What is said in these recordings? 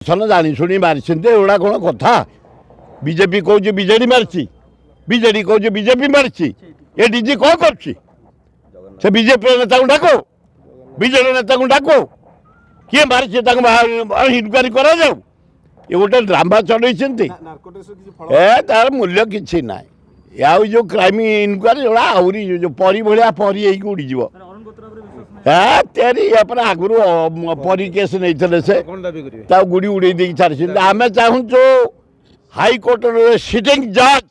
सन जानी शुणी मारी एगुड़ा कौन कथा बीजेपी कौच बीजेडी मारी बीजेडी कौच बीजेपी मारी ये डीजी कौन कर बीजेपी नेता डाक बीजेडी नेता डाक किए मारी इनक्वारी कर ये गोटे ड्रामा चलई तार मूल्य किसी ना आउ जो क्राइम इनक्वारी आहरी जो परी भाया परी उड़ीज तेरी आगुरी परी केस नहीं से गुड़ी उड़े दे छाड़ी आम चाहूँ हाईकोर्ट सिटिंग जज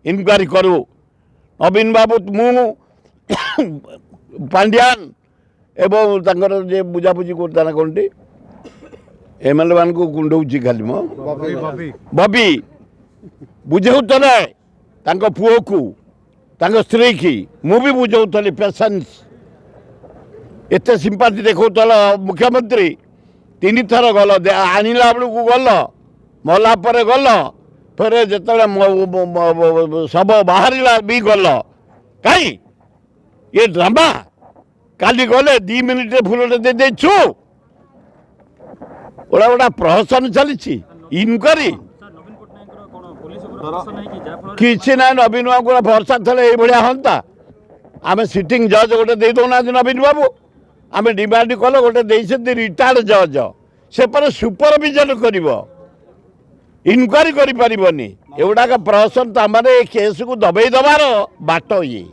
इनक्वारी करू नवीन बाबू मु पांड्यान एवं तांकर जे बुझाबुझी करता कौन एमएलए मान को गुंडौची खाली मो बबी बुझाऊले पुओ को स्त्री की मु भी बुझाऊली पेशेंस एत सिंपाथी देखौल मुख्यमंत्री तीन थर गल आणला बेलू गल मला गल फिर जो सब बाहर भी गल कहीं ये ड्रामा काली गले 2 मिनिट फुल दे छु गोटा गोटा प्रहसन चली इनक्वारी किसी ना नवीन बाबू भरसा थे ये हाँ आम सिटिंग जज गोटे दे दौना नवीन बाबू आम डिमांड कल गोटे रिटायर्ड जज से पर सुपरविजन कर इनक्वारी करनी एगुड़ाक प्रहसन ताने केस को दबे दबार बाट ये